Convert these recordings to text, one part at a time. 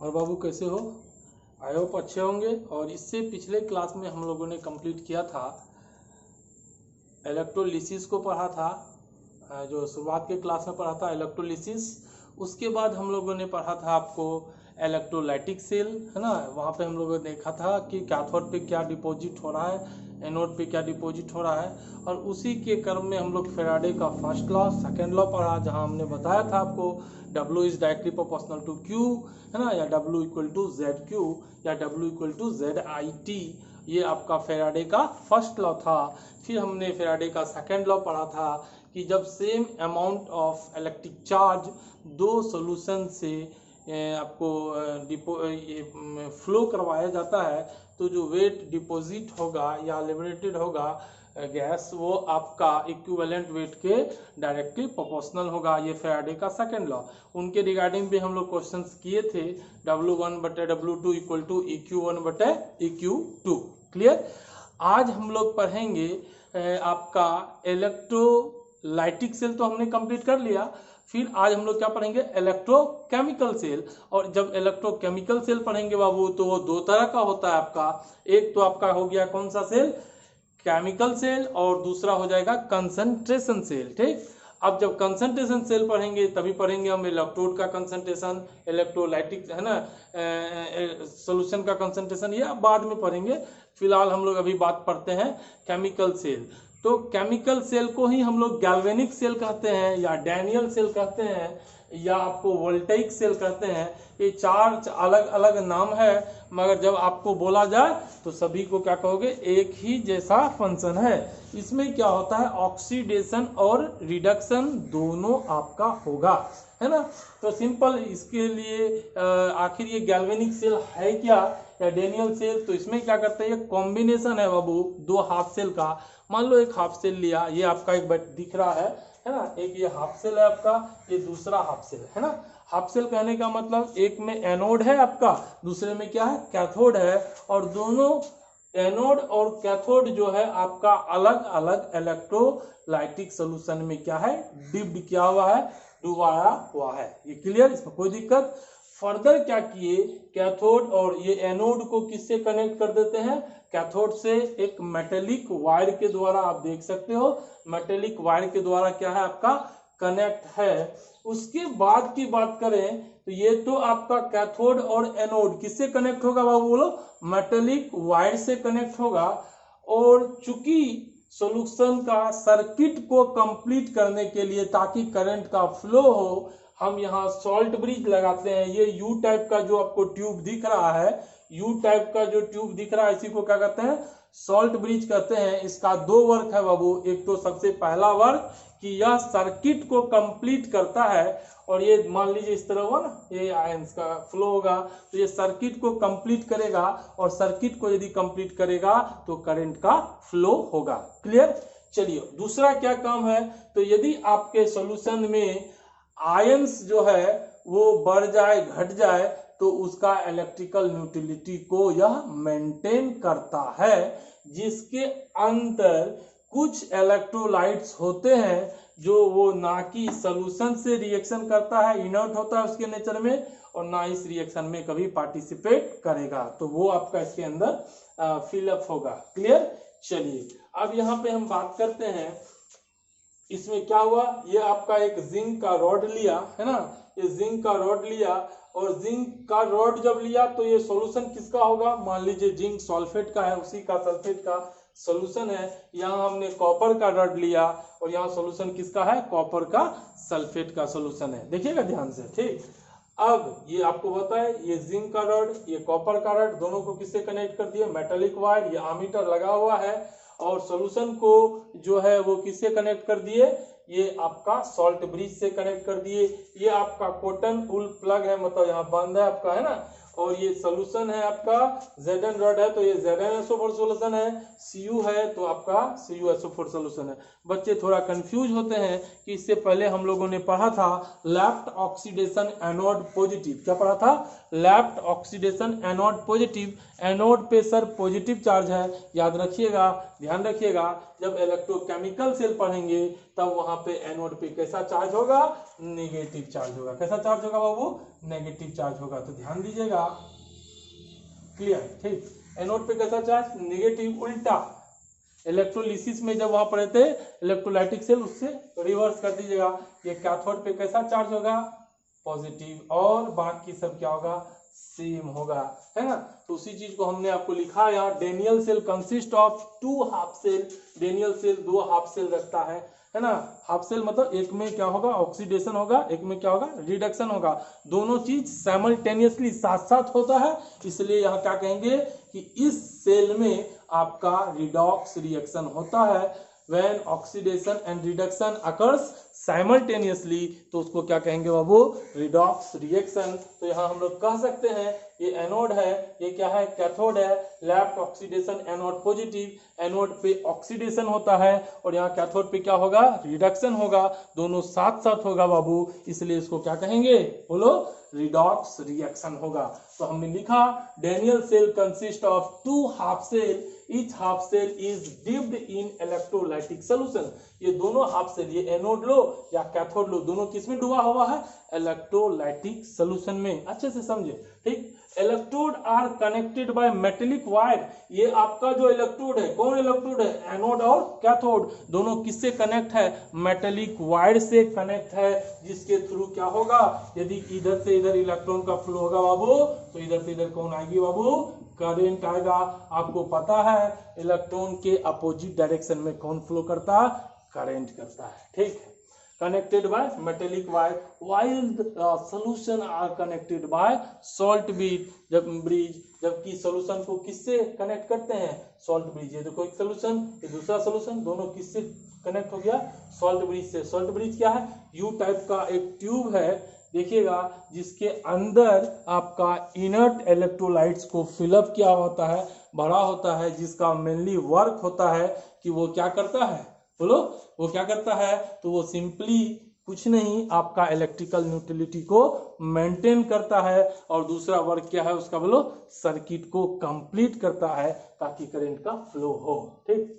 और बाबू कैसे हो? आई होप अच्छे होंगे। और इससे पिछले क्लास में हम लोगों ने कंप्लीट किया था, इलेक्ट्रोलिसिस को पढ़ा था, जो शुरुआत के क्लास में पढ़ा था इलेक्ट्रोलिसिस। उसके बाद हम लोगों ने पढ़ा था आपको इलेक्ट्रोलाइटिक सेल, है ना। वहाँ पे हम लोगों ने देखा था कि कैथोड पे क्या डिपॉजिट हो रहा है, एनोड पे क्या डिपॉजिट हो रहा है। और उसी के क्रम में हम लोग फेराडे का फर्स्ट लॉ, सेकेंड लॉ पढ़ा, जहाँ हमने बताया था आपको W is directly proportional to Q, है ना, या W इक्वल टू ZQ या W इक्वल टू ZIT। ये आपका फेराडे का फर्स्ट लॉ था। फिर हमने फेराडे का सेकेंड लॉ पढ़ा था कि जब same amount of electric charge दो सोल्यूशन से आपको फ्लो करवाया जाता है, तो जो वेट डिपॉजिट होगा या लिबरेटेड होगा गैस, वो आपका इक्विवेलेंट वेट के डायरेक्टली प्रोपोर्शनल होगा। ये फेराडे का सेकेंड लॉ। उनके रिगार्डिंग भी हम लोग क्वेश्चंस किए थे, W1/W2 equal to EQ1/EQ2। Clear. आज हम लोग पढ़ेंगे आपका इलेक्ट्रोलाइटिक सेल, तो हमने कंप्लीट कर लिया। फिर आज हम लोग क्या पढ़ेंगे, इलेक्ट्रोकेमिकल सेल। और जब इलेक्ट्रोकेमिकल सेल पढ़ेंगे बाबू, तो वो दो तरह का होता है आपका। एक तो आपका हो गया कौन सा सेल, केमिकल सेल, और दूसरा हो जाएगा कंसंट्रेशन सेल। ठीक। अब जब कंसंट्रेशन सेल पढ़ेंगे तभी पढ़ेंगे हम इलेक्ट्रोड का कंसंट्रेशन, इलेक्ट्रोलाइटिक, है ना, सॉल्यूशन का कंसंट्रेशन, ये बाद में पढ़ेंगे। फिलहाल हम लोग अभी बात पढ़ते हैं केमिकल सेल। तो केमिकल सेल को ही हम लोग गैल्वेनिक सेल कहते हैं, या डैनियल सेल कहते हैं, या आपको वोल्टेइक सेल कहते हैं। ये चार अलग अलग नाम है, मगर जब आपको बोला जाए तो सभी को क्या कहोगे, एक ही जैसा फंक्शन है। इसमें क्या होता है, ऑक्सीडेशन और रिडक्शन दोनों आपका होगा, है ना। तो सिंपल इसके लिए आखिर ये गैल्वेनिक सेल है क्या, या डैनियल सेल, तो इसमें क्या करते हैं, ये कॉम्बिनेशन है बाबू दो हाफ सेल का। मान लो एक हाफ सेल लिया, ये आपका एक दिख रहा है ना, एक ये हाफ सेल है आपका, ये दूसरा हाफ सेल है ना। हाफ सेल कहने का मतलब एक में एनोड है आपका, दूसरे में क्या है, कैथोड है। और दोनों एनोड और कैथोड जो है आपका अलग अलग इलेक्ट्रोलाइटिक सोल्यूशन में क्या है, डिप्ड किया हुआ है, डुबाया हुआ है। ये क्लियर, इसमें कोई दिक्कत। फर्दर क्या किए, कैथोड और ये एनोड को किससे कनेक्ट कर देते हैं, कैथोड से एक मेटेलिक वायर के द्वारा, आप देख सकते हो मेटेलिक वायर के द्वारा क्या है आपका कनेक्ट है। उसके बाद की बात करें तो ये तो आपका कैथोड और एनोड किससे कनेक्ट होगा बाबू, बोलो, मेटेलिक वायर से कनेक्ट होगा। और चूंकि सॉल्यूशन का सर्किट को कंप्लीट करने के लिए, ताकि करंट का फ्लो हो, हम यहाँ सॉल्ट ब्रिज लगाते हैं। ये यू टाइप का जो आपको ट्यूब दिख रहा है, यू टाइप का जो ट्यूब दिख रहा है, इसी को क्या कहते हैं, सॉल्ट ब्रिज कहते हैं। इसका दो वर्क है बाबू। एक तो सबसे पहला वर्क कि यह सर्किट को कंप्लीट करता है, और ये मान लीजिए इस तरह हुआ ना, ये आयंस का फ्लो होगा, तो ये सर्किट को कंप्लीट करेगा, और सर्किट को यदि कंप्लीट करेगा तो करंट का फ्लो होगा। क्लियर। चलिए, दूसरा क्या काम है, तो यदि आपके सॉल्यूशन में आयंस जो है वो बढ़ जाए, घट जाए, तो उसका इलेक्ट्रिकल न्यूट्रलिटी को यह मेंटेन करता है, जिसके अंदर कुछ इलेक्ट्रोलाइट्स होते हैं जो वो ना कि सॉल्यूशन से रिएक्शन करता है, इनर्ट होता है उसके नेचर में, और ना इस रिएक्शन में कभी पार्टिसिपेट करेगा, तो वो आपका इसके अंदर फिलअप होगा। क्लियर। चलिए, अब यहाँ पे हम बात करते हैं, इसमें क्या हुआ, ये आपका एक जिंक का रॉड लिया, है ना, ये जिंक का रॉड लिया, और जिंक का रॉड जब लिया तो ये सॉल्यूशन किसका होगा, मान लीजिए जिंक सल्फेट का है, उसी का सल्फेट का सॉल्यूशन है। यहाँ हमने कॉपर का रॉड लिया, और यहाँ सॉल्यूशन किसका है, कॉपर का सल्फेट का सॉल्यूशन है। देखिएगा ध्यान से। ठीक। अब ये आपको बताए, ये जिंक का रॉड, ये कॉपर का रॉड, दोनों को किससे कनेक्ट कर दिया, मेटेलिक वायर, ये आमीटर लगा हुआ है, और सॉल्यूशन को जो है वो किससे कनेक्ट कर दिए, ये आपका सॉल्ट ब्रिज से कनेक्ट कर दिए। ये आपका कॉटन वूल प्लग है, मतलब यहाँ बंद है आपका, है ना। और ये सोल्यूशन है आपका, Zn रॉड है तो ये ZnSO4 सोल्यूशन है, Cu है तो आपका CuSO4 सोल्यूशन है। बच्चे थोड़ा कंफ्यूज होते हैं कि इससे पहले हम लोगों ने पढ़ा था लेफ्ट ऑक्सीडेशन एनोड पॉजिटिव। क्या पढ़ा था, left oxidation anode positive. Anode पे सर पॉजिटिव चार्ज है, याद रखिएगा, ध्यान रखिएगा। जब इलेक्ट्रोकेमिकल सेल पढ़ेंगे तब वहां पे एनोड पे कैसा चार्ज होगा, नेगेटिव चार्ज होगा। कैसा चार्ज होगा बाबू, नेगेटिव चार्ज होगा। तो ध्यान दीजिएगा, क्लियर, ठीक। एनोड पे कैसा चार्ज, नेगेटिव। उल्टा इलेक्ट्रोलिसिस में जब वहां पढ़े थे इलेक्ट्रोलाइटिक सेल, उससे रिवर्स कर दीजिएगा। ये कैथोड पे कैसा चार्ज होगा, पॉजिटिव, और बाकी सब क्या होगा, सेम होगा, है ना। तो उसी चीज को हमने आपको लिखा है यहाँ, Daniel cell consist of 2 half cell. Daniel cell 2 half cell रखता है ना। हाफ सेल मतलब एक में क्या होगा, ऑक्सीडेशन होगा, एक में क्या होगा, रिडक्शन होगा। दोनों चीज साइमल्टेनियसली साथ साथ होता है, इसलिए यहाँ क्या कहेंगे कि इस सेल में आपका रिडॉक्स रिएक्शन होता है। When oxidation and reduction occurs simultaneously, तो उसको क्या कहेंगे बाबू, रिडॉक्स रिएक्शन। तो यहाँ हम लोग कह सकते हैं ये एनोड है, ये क्या है, कैथोड है। Left oxidation, anode positive, anode पे ऑक्सीडेशन होता है और यहाँ कैथोड पे क्या होगा, रिडक्शन होगा। दोनों साथ साथ होगा बाबू, इसलिए इसको क्या कहेंगे, बोलो, रिडॉक्स रिएक्शन होगा। तो हमने लिखा Daniel cell consist of 2 half cell, each half cell is dipped in electrolytic solution. ये दोनों हाफ सेल, ये एनोड लो या कैथोड लो, दोनों किस में डूबा हुआ है, इलेक्ट्रोलाइटिक सॉल्यूशन में। अच्छे से समझे, ठीक। Electrode are connected by metallic wire. ये आपका जो इलेक्ट्रोड है, कौन इलेक्ट्रोड है, एनोड और कैथोड, दोनों किससे कनेक्ट है, मेटेलिक वायर से कनेक्ट है, जिसके थ्रू क्या होगा, यदि इधर से इधर इलेक्ट्रॉन का फ्लो होगा बाबू, तो इधर से इधर कौन आएगी बाबू, करंट आएगा। आपको पता है इलेक्ट्रॉन के अपोजिट डायरेक्शन में कौन फ्लो करता है, करंट करता है, ठीक है। connected by metallic wire while the solution are connected by salt bridge। जबकि सॉल्यूशन को किससे कनेक्ट करते हैं, सॉल्ट ब्रिज। ये देखो एक सॉल्यूशन, ये दूसरा सॉल्यूशन, दोनों किससे कनेक्ट हो गया, सॉल्ट ब्रिज से। सॉल्ट ब्रिज क्या है, यू टाइप का एक ट्यूब है, देखिएगा, जिसके अंदर आपका इनर्ट इलेक्ट्रोलाइट्स को फिलअप किया होता है, भरा होता है, जिसका मेनली वर्क होता है कि वो क्या करता है, बोलो, वो क्या करता है, तो वो सिंपली कुछ नहीं, आपका इलेक्ट्रिकल न्यूट्रलिटी को मेंटेन करता है। और दूसरा वर्क क्या है उसका, बोलो, सर्किट को कंप्लीट करता है ताकि करंट का फ्लो हो, ठीक।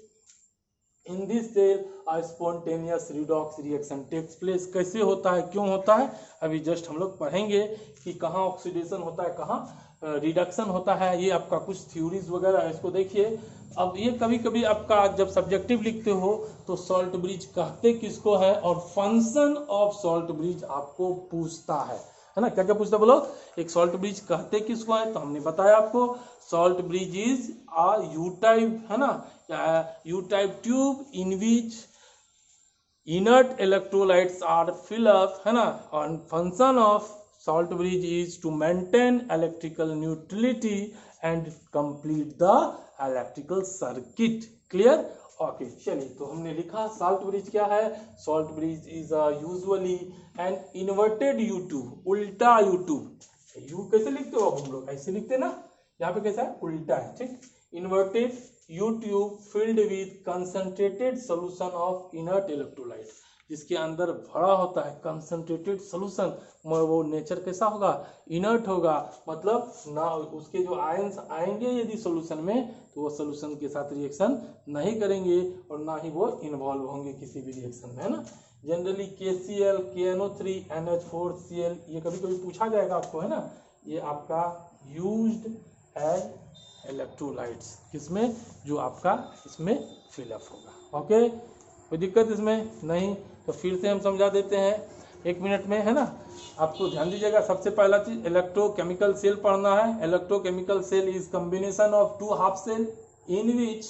In this cell a spontaneous redox reaction takes place. कैसे होता है, क्यों होता है, अभी जस्ट हम लोग पढ़ेंगे कि कहाँ ऑक्सीडेशन होता है, कहाँ रिडक्शन होता है। ये आपका कुछ थ्योरीज वगैरह है, इसको देखिए। अब ये कभी कभी आपका जब सब्जेक्टिव लिखते हो तो सॉल्ट ब्रिज कहते किसको है, और फंक्शन ऑफ सॉल्ट ब्रिज आपको पूछता है ना। क्या क्या पूछता है, बोलो, एक सॉल्ट ब्रिज कहते किसको है, तो हमने बताया आपको, salt bridge is a U type, है ना, U type tube in which inert electrolytes are fill up, है ना। और function of salt bridge is to maintain electrical neutrality and complete the electrical circuit। clear, okay. चलिए, तो हमने लिखा salt bridge क्या है, salt bridge is usually an inverted you tube, उल्टा यू ट्यूब। यू कैसे लिखते हो आप, हम लोग ऐसे लिखते ना, यहाँ पे कैसा है, उल्टा है, ठीक। Inverted you tube filled with concentrated solution of inert electrolyte, जिसके अंदर भरा होता है कंसंट्रेटेड सोल्यूशन। वो नेचर कैसा होगा, इनर्ट होगा, मतलब ना उसके जो आयंस आएंगे यदि सोल्यूशन में, तो वो सोल्यूशन के साथ रिएक्शन नहीं करेंगे और ना ही वो इन्वॉल्व होंगे किसी भी रिएक्शन में, है ना। जनरली KCl, KNO3, NH4Cl, ये कभी कभी पूछा जाएगा आपको, है ना। ये आपका यूज्ड एज इलेक्ट्रोलाइट्स, किसमें, जो आपका इसमें फिलअप होगा, ओके। कोई दिक्कत इसमें नहीं, तो फिर से हम समझा देते हैं 1 मिनट में, है ना। आपको ध्यान दीजिएगा, सबसे पहला चीज इलेक्ट्रोकेमिकल सेल पढ़ना है। Electrochemical cell is combination of 2 half cell in which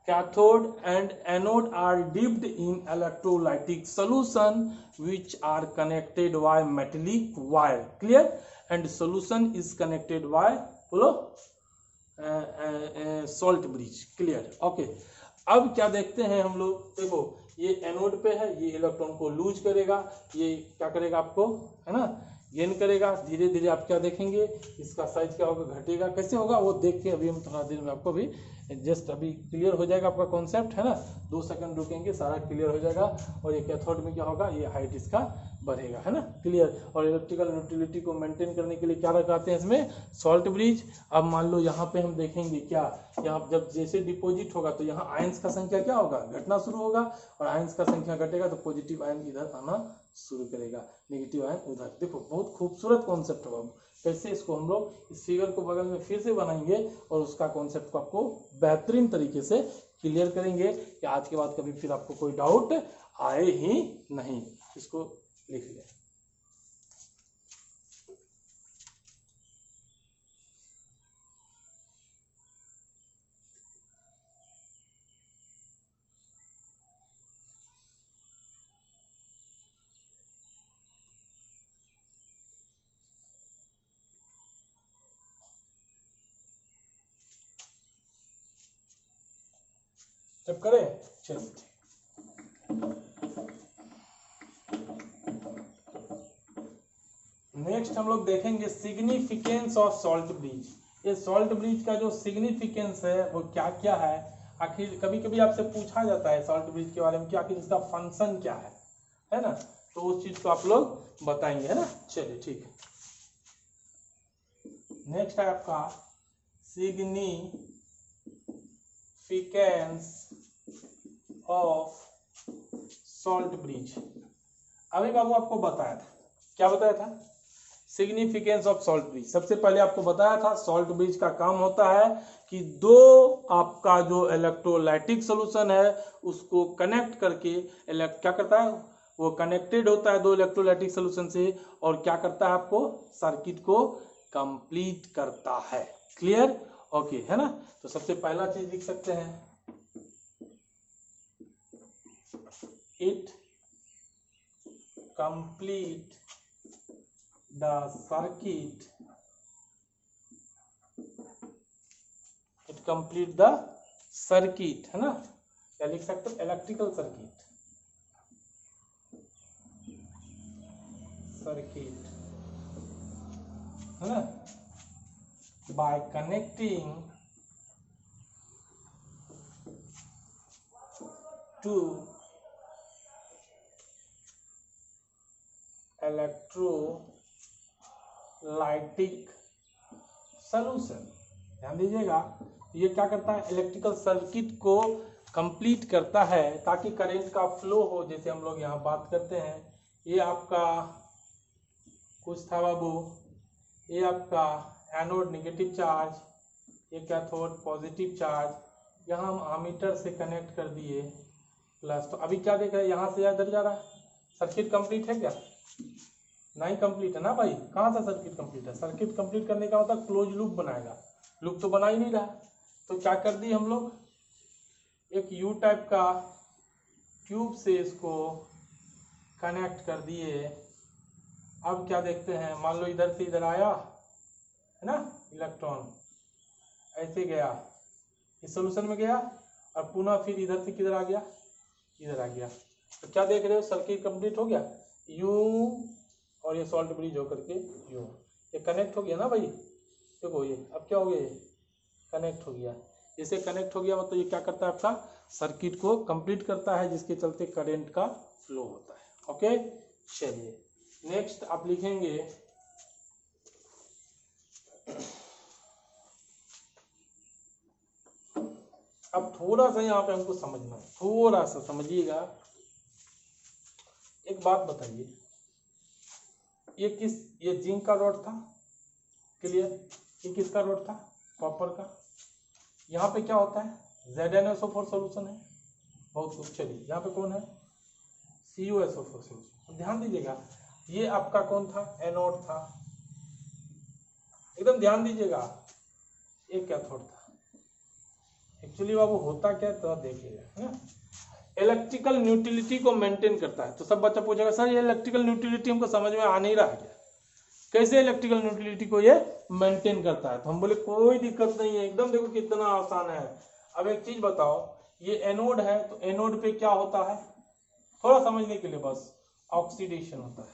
cathode and anode are dipped in electrolytic solution which are connected by metallic wire. Clear, and solution is connected by, बोलो, salt bridge. Clear, okay. अब क्या देखते हैं हम लोग, देखो ये anode पे है, ये इलेक्ट्रॉन को लूज करेगा, ये क्या करेगा आपको, है ना, गेन करेगा। धीरे धीरे आप क्या देखेंगे, इसका साइज क्या होगा, घटेगा, कैसे होगा वो देख के अभी हम थोड़ा देर में आपको भी जस्ट अभी क्लियर हो जाएगा आपका कॉन्सेप्ट, है ना। 2 सेकंड रुकेंगे, सारा क्लियर हो जाएगा। और ये कैथोड में क्या होगा, ये हाइट इसका बढ़ेगा, है ना, क्लियर। और इलेक्ट्रिकल न्यूट्रलिटी को मेंटेन करने के लिए क्या लगाते हैं इसमें, सॉल्ट ब्रिज। अब मान लो यहाँ पे हम देखेंगे क्या, यहाँ जब जैसे डिपॉजिट होगा तो यहाँ आयंस का संख्या क्या होगा, घटना शुरू होगा, और आयंस का संख्या घटेगा तो पॉजिटिव आयन इधर आना शुरू करेगा, नेगेटिव आयन उधर। देखो बहुत खूबसूरत कॉन्सेप्ट होगा। कैसे इसको हम लोग इस फिगर को बगल में फिर से बनाएंगे और उसका कॉन्सेप्ट को आपको बेहतरीन तरीके से क्लियर करेंगे कि आज के बाद कभी फिर आपको कोई डाउट आए ही नहीं। इसको लिख लें। जब करें चलिए, नेक्स्ट हम लोग देखेंगे सिग्निफिकेंस ऑफ सॉल्ट ब्रिज। ये सॉल्ट ब्रिज का जो सिग्निफिकेंस है वो क्या क्या है, आखिर कभी कभी आपसे पूछा जाता है सॉल्ट ब्रिज के बारे में कि आखिर इसका फंक्शन क्या है ना, तो उस चीज को आप लोग बताएंगे, है ना। चलिए ठीक है, नेक्स्ट है आपका सिग्निफिकेंस ऑफ सॉल्ट ब्रिज। अभी बाबू आपको बताया था, क्या बताया था, सिग्निफिकेंस ऑफ सॉल्ट ब्रिज। सबसे पहले आपको बताया था सॉल्ट ब्रिज का काम होता है कि दो आपका जो इलेक्ट्रोलाइटिक सॉल्यूशन है उसको कनेक्ट करके क्या करता है, वो कनेक्टेड होता है दो इलेक्ट्रोलाइटिक सॉल्यूशन से, और क्या करता है, आपको सर्किट को कंप्लीट करता है। क्लियर, ओके, है ना। तो सबसे पहला चीज लिख सकते हैं, it complete the circuit, it complete the circuit, है ना, क्या लिख सकते हैं, इलेक्ट्रिकल सर्किट, है ना, by connecting to electrolytic solution. ध्यान दीजिएगा, ये क्या करता है, इलेक्ट्रिकल सर्किट को कंप्लीट करता है ताकि करंट का फ्लो हो। जैसे हम लोग यहाँ बात करते हैं, ये आपका कुछ था बाबू, ये आपका एनोड नेगेटिव चार्ज, ये कैथोड पॉजिटिव चार्ज, यहाँ हम एमीटर से कनेक्ट कर दिए प्लस। तो अभी क्या देख रहे हैं, यहाँ से इधर जा रहा है, सर्किट कंप्लीट है क्या, नहीं कंप्लीट है ना भाई, कहाँ से सर्किट कंप्लीट है, सर्किट कंप्लीट करने का होता क्लोज लूप बनाएगा, लूप तो बना ही नहीं रहा। तो क्या कर दी हम लोग, एक यू टाइप का ट्यूब से इसको कनेक्ट कर दिए। अब क्या देखते हैं, मान लो इधर से इधर आया है ना इलेक्ट्रॉन, ऐसे गया इस सोल्यूशन में गया, और पुनः फिर इधर से किधर आ गया, इधर आ गया। तो क्या देख रहे हो, सर्किट कंप्लीट हो गया, यू और ये सॉल्ट ब्रिज होकर के यू, ये कनेक्ट हो गया ना भाई। देखो ये अब क्या हो गया, ये कनेक्ट हो गया। जैसे कनेक्ट हो गया मतलब ये क्या करता है, आपका सर्किट को कंप्लीट करता है, जिसके चलते करंट का फ्लो होता है। ओके, चलिए नेक्स्ट आप लिखेंगे, अब थोड़ा सा यहाँ पे हमको समझना है, थोड़ा सा समझिएगा। एक बात बताइए, ये जिंक का रॉड था, क्लियर, ये किसका रॉड था, कॉपर का। यहाँ पे क्या होता है, ZnSO4 सॉल्यूशन है, बहुत कुछ। चलिए यहाँ पे कौन है, CuSO4 सॉल्यूशन। ध्यान दीजिएगा, ये आपका कौन था, एनोड था, एकदम ध्यान दीजिएगा, एक कैथोड था। एक्चुअली बाबू होता क्या है तो देखिएगा, इलेक्ट्रिकल न्यूट्रलिटी को मेंटेन करता है। तो सब बच्चा पूछेगा सर ये इलेक्ट्रिकल न्यूट्रलिटी हमको समझ में आ नहीं रहा है क्या, कैसे इलेक्ट्रिकल न्यूट्रलिटी को ये मेंटेन करता है। तो हम बोले कोई दिक्कत नहीं है, एकदम देखो कितना आसान है। अब एक चीज बताओ, ये एनोड है तो एनोड पे क्या होता है, थोड़ा समझने के लिए बस, ऑक्सीडेशन होता है।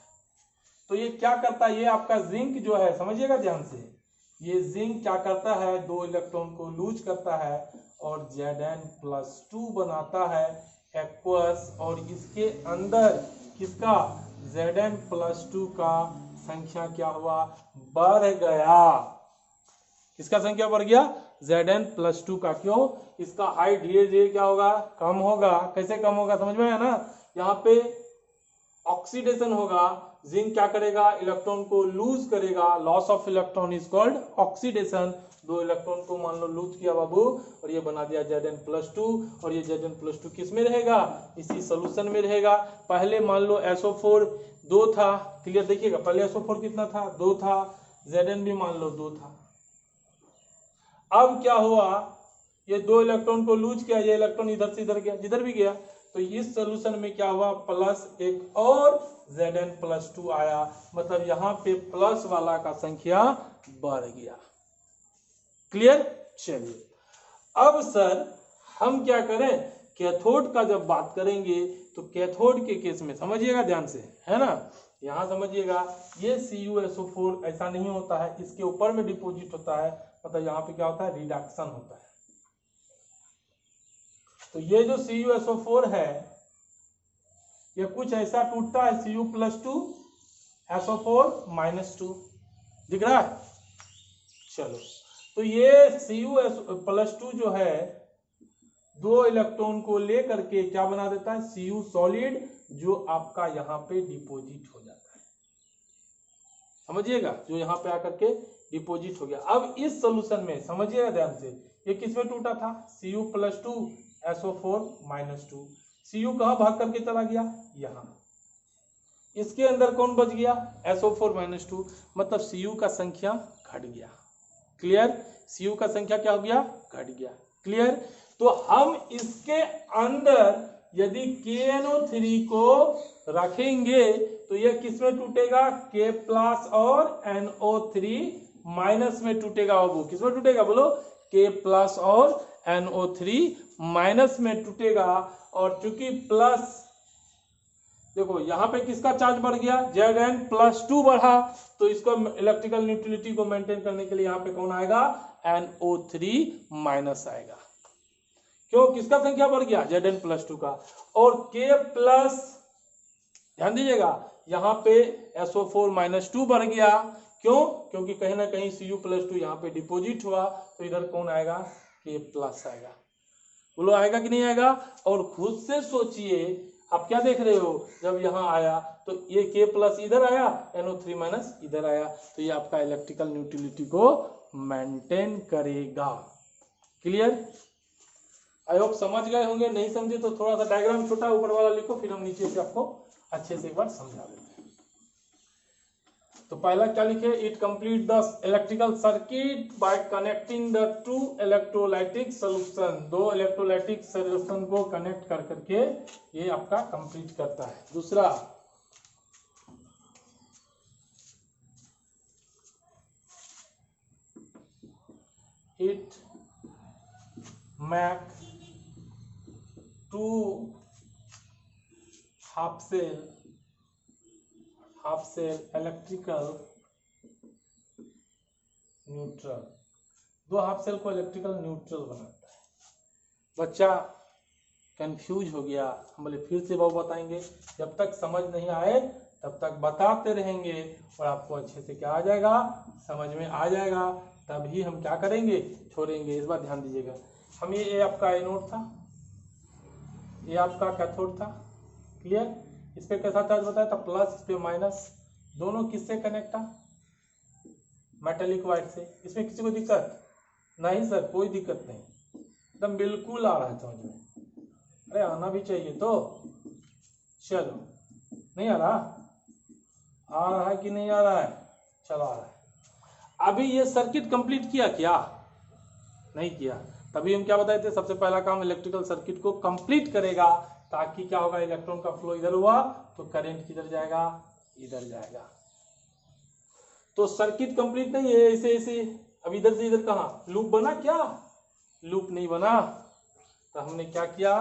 तो ये क्या करता है, ये आपका जिंक जो है, समझिएगा ध्यान से, ये जिंक क्या करता है, दो इलेक्ट्रॉन को लूज करता है और Zn+2 बनाता है एक्वस, और इसके अंदर किसका, Zn+2 का संख्या क्या हुआ, बढ़ गया। किसका संख्या बढ़ गया, Zn+2 का। क्यों, इसका हाइट धीरे धीरे क्या होगा, कम होगा। कैसे कम होगा, समझ में आया ना। यहाँ पे ऑक्सीडेशन होगा, जिंक क्या करेगा, इलेक्ट्रॉन को लूज करेगा। Loss of electron is called oxidation. 2 electron को मान लो लूज किया बाबू, और ये बना दिया Zn+2। और ये Zn+2 किस में रहेगा, इसी सोल्यूशन में रहेगा। पहले मान लो SO4 2 था, क्लियर, देखिएगा पहले SO4 कितना था, 2 था। Zn भी मान लो 2 था। अब क्या हुआ, ये 2 इलेक्ट्रॉन को लूज किया, ये इलेक्ट्रॉन इधर से इधर गया, जिधर भी गया, तो इस सोल्यूशन में क्या हुआ, प्लस एक और Zn+2 आया। मतलब यहाँ पे प्लस वाला का संख्या बढ़ गया। क्लियर। चलिए अब सर हम क्या करें, कैथोड का जब बात करेंगे तो कैथोड के केस में समझिएगा ध्यान से, है ना। यहां समझिएगा, ये CuSO4 ऐसा नहीं होता है, इसके ऊपर में डिपोजिट होता है। मतलब यहाँ पे क्या होता है, रिडक्शन होता है। तो ये जो CuSO4 है, ये कुछ ऐसा टूटता है, Cu+2 SO4-2, दिख रहा है। चलो, तो ये Cu+2 जो है 2 इलेक्ट्रॉन को लेकर के क्या बना देता है, Cu सॉलिड, जो आपका यहाँ पे डिपोजिट हो जाता है। समझिएगा, जो यहाँ पे आकर के डिपोजिट हो गया। अब इस सोल्यूशन में समझिएगा ध्यान से, ये किसमें टूटा था, Cu+2 SO4-2। Cu कहाँ भाग करके चला गया, यहाँ। इसके अंदर कौन बच गया, SO4-2। मतलब Cu का संख्या घट गया। क्लियर, Cu का संख्या क्या हो गया, घट गया। क्लियर। तो हम इसके अंदर यदि KNO3 को रखेंगे तो यह किसमें टूटेगा, K+ और NO3- में टूटेगा। वो किसमें टूटेगा, बोलो, K+ और NO3- में टूटेगा। और चूंकि प्लस, देखो यहाँ पे किसका चार्ज बढ़ गया, Zn+2 बढ़ा, तो इसको इलेक्ट्रिकल न्यूट्रलिटी को मेंटेन करने के लिए यहाँ पे कौन आएगा, NO3- आएगा। क्यों, किसका संख्या बढ़ गया, Zn+2 का। और K+, ध्यान दीजिएगा, यहाँ पे SO4-2 बढ़ गया। क्यों, क्योंकि कहीं ना कहीं Cu+2 यहाँ पे डिपोजिट हुआ, तो इधर कौन आएगा, K+ आएगा। बोलो आएगा कि नहीं आएगा। और खुद से सोचिए, आप क्या देख रहे हो, जब यहाँ आया तो ये K+ इधर आया, NO3- इधर आया, तो ये आपका इलेक्ट्रिकल न्यूट्रलिटी को मेंटेन करेगा। क्लियर। आई होप समझ गए होंगे, नहीं समझे तो थोड़ा सा डायग्राम छोटा ऊपर वाला लिखो, फिर हम नीचे से आपको अच्छे से एक बार समझा देते हैं। तो पहला क्या लिखे, it complete the electrical circuit by connecting the 2 electrolytic solution. 2 electrolytic solution को कनेक्ट कर करके ये आपका कंप्लीट करता है। दूसरा, it make 2 half cell electrical neutral. 2 half cell को इलेक्ट्रिकल न्यूट्रल बनाता है। बच्चा कंफ्यूज हो गया, हम बोले फिर से बाबू बताएंगे। जब तक समझ नहीं आए तब तक बताते रहेंगे, और आपको अच्छे से क्या आ जाएगा, समझ में आ जाएगा। तभी हम क्या करेंगे, छोड़ेंगे। इस बार ध्यान दीजिएगा, हम ये आपका एनोड था, ये आपका कैथोड था। क्लियर। इस पे कैसा चार्ज बताया था, प्लस, इस पे माइनस। दोनों किससे कनेक्ट था, मेटेलिक वाइट से। इसमें किसी को दिक्कत नहीं सर, कोई दिक्कत नहीं, एकदम बिल्कुल आ रहा है समझ में। अरे आना भी चाहिए तो। चलो, नहीं आ रहा है कि नहीं आ रहा है, चलो आ रहा है। अभी ये सर्किट कंप्लीट किया क्या, नहीं किया। तभी हम क्या बताए थे, सबसे पहला काम इलेक्ट्रिकल सर्किट को कंप्लीट करेगा, ताकि क्या होगा, इलेक्ट्रॉन का फ्लो इधर हुआ तो करंट किधर जाएगा, इधर जाएगा। तो सर्किट कंप्लीट नहीं है, ऐसे ऐसे अब इधर से इधर कहाँ लूप बना, क्या लूप नहीं बना। तो हमने क्या किया,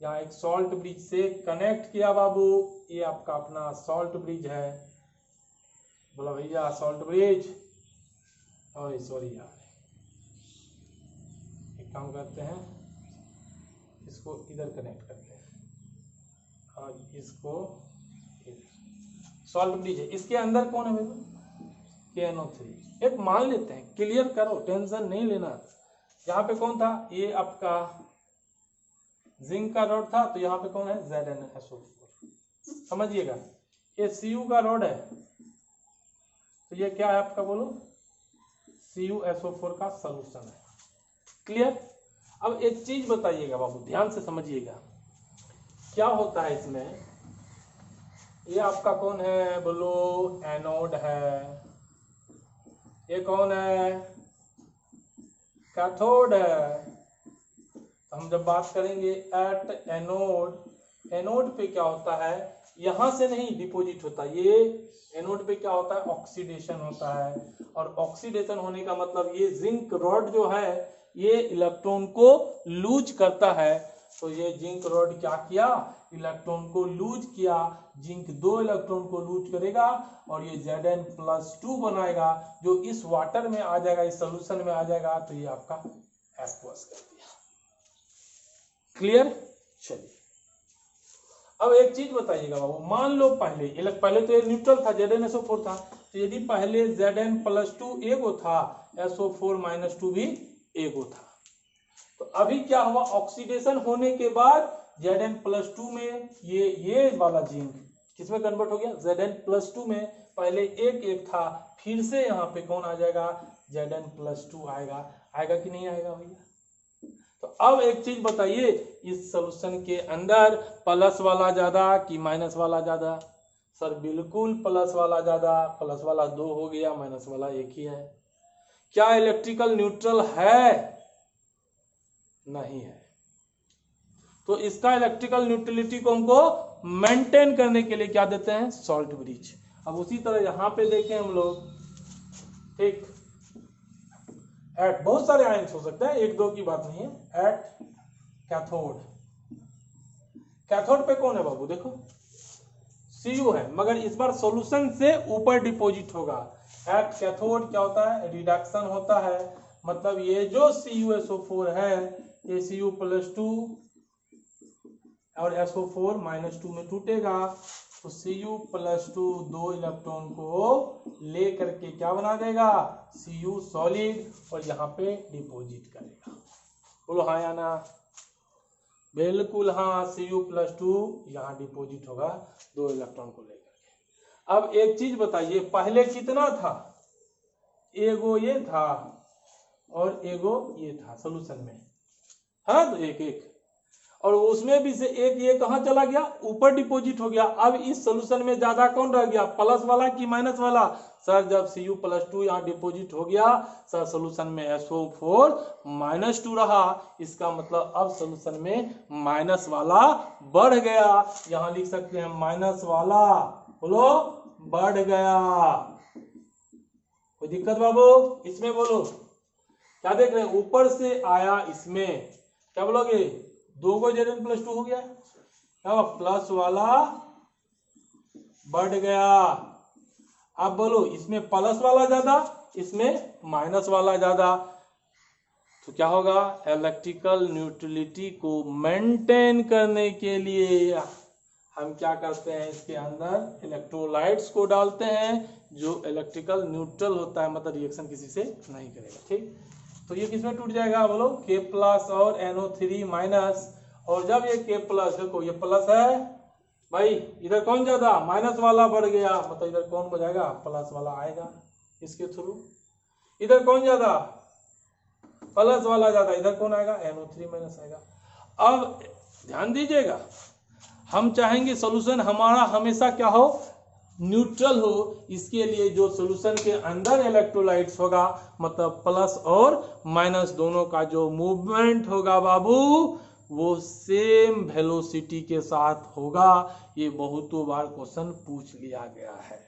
यहाँ एक सॉल्ट ब्रिज से कनेक्ट किया बाबू। ये आपका अपना सॉल्ट ब्रिज है, बोला भैया सॉल्ट ब्रिज। और सॉरी यार, एक काम करते हैं, इसको इधर कनेक्ट करते हैं और इसको इधर। सॉल्ट ब्रिज है, इसके अंदर कौन है भैया, KNO3। एक मान लेते हैं, क्लियर करो, टेंशन नहीं लेना। यहाँ पे कौन था, ये आपका जिंक का रॉड था, तो यहाँ पे कौन है, ZnSO4। समझिएगा, ये Cu का रॉड है, तो ये क्या है आपका, बोलो, CuSO4 का सॉल्यूशन है। क्लियर। अब एक चीज बताइएगा बाबू, ध्यान से समझिएगा, क्या होता है इसमें, ये आपका कौन है, बोलो, एनोड है, ये कौन है, कैथोड है। तो हम जब बात करेंगे एट एनोड, एनोड पे क्या होता है, यहां से नहीं डिपोजिट होता, ये एनोड पे क्या होता है, ऑक्सीडेशन होता है। और ऑक्सीडेशन होने का मतलब ये जिंक रॉड जो है ये इलेक्ट्रॉन को लूज करता है। तो ये जिंक रॉड क्या किया, इलेक्ट्रॉन को लूज किया, जिंक 2 इलेक्ट्रॉन को लूज करेगा और ये Zn+2 बनाएगा, जो इस वाटर में आ जाएगा, इस सोल्यूशन में आ जाएगा, तो ये आपका एक्वस कर दिया। क्लियर। चलिए अब एक चीज बताइएगा बाबू, मान लो पहले तो ये न्यूट्रल था, ZnSO4 था, तो यदि पहले Zn+2 एगो था, SO4-2 भी एगो था, तो अभी क्या हुआ, ऑक्सीडेशन होने के बाद Zn+2 में ये वाला जिंक किसमें कन्वर्ट हो गया, Zn+2 में। पहले एक था, फिर से यहाँ पे कौन आ जाएगा, Zn+2 आएगा कि नहीं आएगा भैया। तो अब एक चीज बताइए, इस सॉल्यूशन के अंदर प्लस वाला ज्यादा कि माइनस वाला ज्यादा। सर बिल्कुल प्लस वाला ज्यादा, प्लस वाला 2 हो गया, माइनस वाला 1 ही है। क्या इलेक्ट्रिकल न्यूट्रल है, नहीं है। तो इसका इलेक्ट्रिकल न्यूट्रलिटी को हमको मेंटेन करने के लिए क्या देते हैं, सॉल्ट ब्रिज। अब उसी तरह यहां पे देखें हम लोग, ठीक, एट बहुत सारे आयंस हो सकते हैं, 1-2 की बात नहीं है। एट कैथोड, कैथोड पे कौन है बाबू, देखो Cu है, मगर इस बार सॉल्यूशन से ऊपर डिपॉजिट होगा। एट कैथोड क्या होता है, रिडक्शन होता है, मतलब ये जो CuSO4 है ये Cu+2 और SO4-2 में टूटेगा, तो Cu+2 2 इलेक्ट्रॉन को ले करके क्या बना देगा, Cu सॉलिड, और यहाँ पे डिपॉजिट करेगा। बोलो हाँ या ना, बिल्कुल हाँ, Cu+2 यहाँ डिपॉजिट होगा 2 इलेक्ट्रॉन को लेकर के। अब एक चीज बताइए, पहले कितना था, एगो ये था और एगो ये था सोल्यूशन में, हाँ, तो एक, और उसमें भी से एक ये कहाँ चला गया, ऊपर डिपॉजिट हो गया। अब इस सोल्यूशन में ज्यादा कौन रह गया, प्लस वाला कि माइनस वाला। सर जब Cu+2 यहाँ डिपॉजिट हो गया, सर सोल्यूशन में SO4-2 रहा, इसका मतलब अब सोल्यूशन में माइनस वाला बढ़ गया। यहाँ लिख सकते हैं माइनस वाला, बोलो, बढ़ गया। कोई दिक्कत बाबू इसमें, बोलो क्या देख रहे हैं, ऊपर से आया, इसमें क्या बोलोगे, 2 को Zn+2 हो गया, क्या प्लस वाला बढ़ गया। अब बोलो इसमें प्लस वाला ज्यादा, इसमें माइनस वाला ज्यादा, तो क्या होगा, इलेक्ट्रिकल न्यूट्रलिटी को मेंटेन करने के लिए हम क्या करते हैं, इसके अंदर इलेक्ट्रोलाइट्स को डालते हैं जो इलेक्ट्रिकल न्यूट्रल होता है, मतलब रिएक्शन किसी से नहीं करेगा। ठीक, तो ये किसमें टूट जाएगा, बोलो K+ और NO3-। और जब ये K+, देखो ये प्लस है भाई, इधर कौन ज्यादा, माइनस वाला बढ़ गया, मतलब इधर कौन बजाएगा, प्लस वाला आएगा इसके थ्रू। इधर कौन ज्यादा, प्लस वाला ज्यादा, इधर कौन आएगा, NO3- आएगा। अब ध्यान दीजिएगा, हम चाहेंगे सोल्यूशन हमारा हमेशा क्या हो, न्यूट्रल हो। इसके लिए जो सोल्यूशन के अंदर इलेक्ट्रोलाइट्स होगा, मतलब प्लस और माइनस दोनों का जो मूवमेंट होगा बाबू, वो सेम वेलोसिटी के साथ होगा। ये बहुतों बार क्वेश्चन पूछ लिया गया है।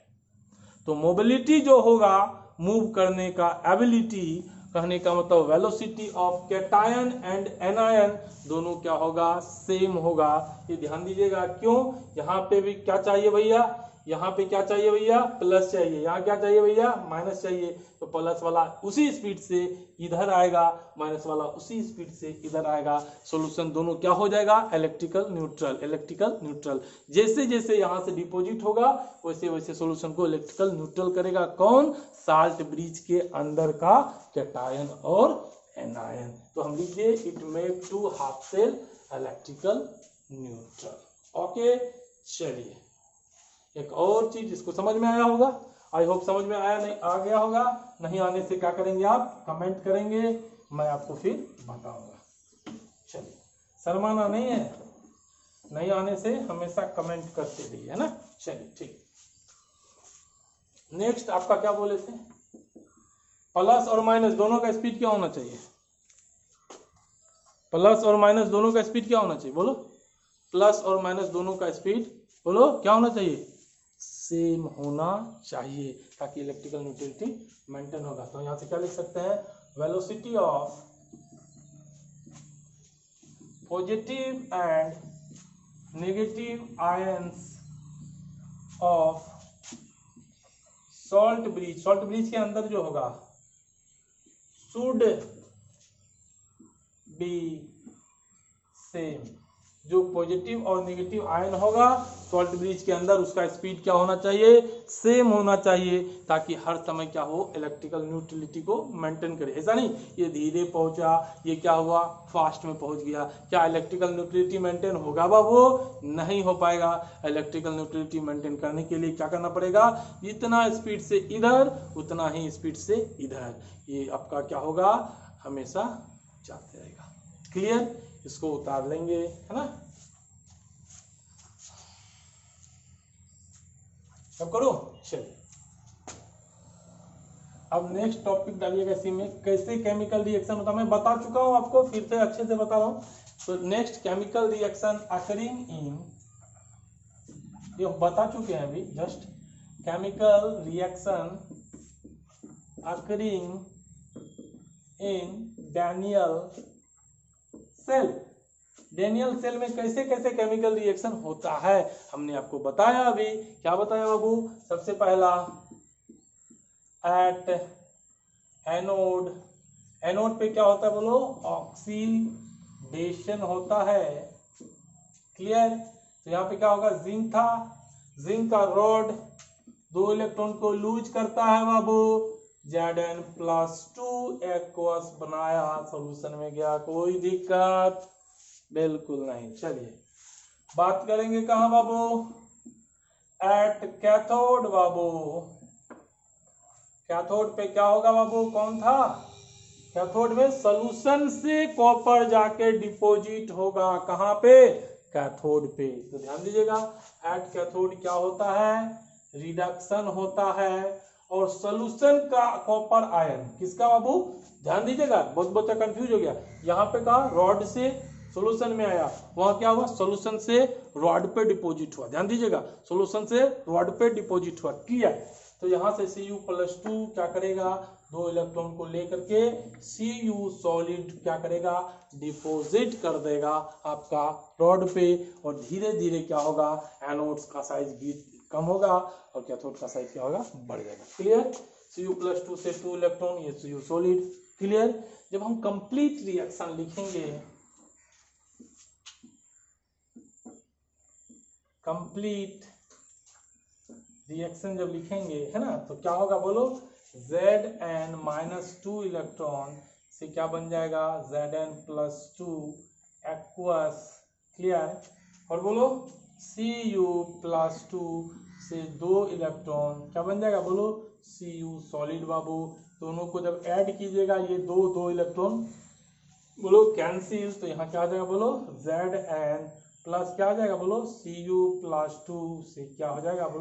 तो मोबिलिटी जो होगा, मूव करने का एबिलिटी, कहने का मतलब velocity of cation and anion दोनों क्या होगा, सेम होगा। ये ध्यान दीजिएगा, क्यों, यहाँ पे भी क्या चाहिए भैया, यहाँ पे क्या चाहिए भैया, प्लस चाहिए, यहाँ क्या चाहिए भैया, माइनस चाहिए। तो प्लस वाला उसी स्पीड से इधर आएगा, माइनस वाला उसी स्पीड से इधर आएगा। सॉल्यूशन दोनों क्या हो जाएगा, इलेक्ट्रिकल न्यूट्रल, इलेक्ट्रिकल न्यूट्रल। जैसे जैसे यहाँ से डिपॉजिट होगा वैसे वैसे सॉल्यूशन को इलेक्ट्रिकल न्यूट्रल करेगा। कौन, साल्ट ब्रिज के अंदर का कैटायन और एनायन। तो हम लिखिए it make two half cell electrical neutral. Okay, चलिए एक और चीज, इसको समझ में आया होगा, आई होप समझ में आया, नहीं आ गया होगा। नहीं आने से क्या करेंगे आप, कमेंट करेंगे, मैं आपको फिर बताऊंगा। चलिए, शर्माना नहीं है, नहीं आने से हमेशा कमेंट करते रहिए, है ना। चलिए ठीक, नेक्स्ट आपका क्या बोले थे, प्लस और माइनस दोनों का स्पीड क्या होना चाहिए, प्लस और माइनस दोनों का स्पीड क्या होना चाहिए, बोलो, प्लस और माइनस दोनों का स्पीड बोलो क्या होना चाहिए, सेम होना चाहिए, ताकि इलेक्ट्रिकल न्यूट्रलिटी मेंटेन होगा। तो यहां से क्या लिख सकते हैं, velocity of positive and negative ions of salt bridge, salt bridge के अंदर जो होगा, शुड बी सेम, जो पॉजिटिव और नेगेटिव आयन होगा सॉल्ट ब्रिज के अंदर उसका स्पीड क्या होना चाहिए, सेम होना चाहिए, ताकि हर समय क्या हो, इलेक्ट्रिकल न्यूट्रलिटी को मेंटेन करे। ऐसा नहीं ये धीरे पहुंचा, ये क्या हुआ, फास्ट में पहुंच गया, क्या इलेक्ट्रिकल न्यूट्रलिटी मेंटेन होगा बाबू, नहीं हो पाएगा। इलेक्ट्रिकल न्यूट्रलिटी मेंटेन करने के लिए क्या करना पड़ेगा, जितना स्पीड से इधर उतना ही स्पीड से इधर, ये आपका क्या होगा, हमेशा जाते रहेगा। क्लियर, इसको उतार लेंगे, है ना। अब करो, चलिए अब नेक्स्ट टॉपिक डालिएगा इसी में, कैसे केमिकल रिएक्शन होता है, मैं बता चुका हूं आपको, फिर से अच्छे से बता रहा हूं। तो next chemical reaction occurring in, ये बता चुके हैं अभी just, chemical reaction occurring in Daniel cell. Daniel cell में कैसे कैसे केमिकल रिएक्शन होता है हमने आपको बताया अभी। क्या बताया बाबू, सबसे पहला एट एनोड, एनोड पे क्या होता है बोलो, ऑक्सीडेशन होता है। क्लियर, तो यहाँ पे क्या होगा, जिंक था, जिंक का रॉड 2 इलेक्ट्रॉन को लूज करता है बाबू, Zn+2 एक्वस बनाया, सॉल्यूशन में गया, कोई दिक्कत बिल्कुल नहीं। चलिए बात करेंगे कहां बाबू, एट कैथोड बाबू, कैथोड पे क्या होगा बाबू, कौन था, कैथोड में सॉल्यूशन से कॉपर जाके डिपॉजिट होगा, कहां पे, कैथोड पे। तो ध्यान दीजिएगा, एट कैथोड क्या होता है, रिडक्शन होता है, और सॉल्यूशन का कॉपर आयन किसका बाबू, ध्यान दीजिएगा, बहुत बच्चा कंफ्यूज हो गया, यहाँ पे कहा रॉड से सॉल्यूशन में आया, वहां क्या हुआ, सॉल्यूशन से रॉड पे डिपॉजिट हुआ, ध्यान दीजिएगा, सॉल्यूशन से रॉड पे डिपॉजिट हुआ। क्लियर, तो यहां से Cu+2 क्या करेगा, 2 इलेक्ट्रॉन को लेकर के Cu सॉलिड क्या करेगा, डिपॉजिट कर देगा आपका रॉड पे, और धीरे धीरे क्या होगा, एनोड्स का साइज भी कम होगा और कैथोड का साइज क्या होगा, बढ़ जाएगा। क्लियर, Cu+2 से 2 इलेक्ट्रॉन, ये Cu सॉलिड। क्लियर, जब हम कंप्लीट रिएक्शन लिखेंगे, कंप्लीट रिएक्शन जब लिखेंगे, है ना, तो क्या होगा बोलो, Zn-2 इलेक्ट्रॉन से क्या बन जाएगा, Zn+2 एक्वस। क्लियर, और बोलो Cu+2 से 2 इलेक्ट्रॉन क्या बन जाएगा, बोलो Cu सॉलिड बाबू। दोनों को जब ऐड कीजिएगा, ये 2 इलेक्ट्रॉन बोलो कैंसिल, तो यहाँ क्या आ जाएगा बोलो, Zn प्लस क्या आ जाएगा बोलो, Cu+2 से क्या हो जाएगा बोलो,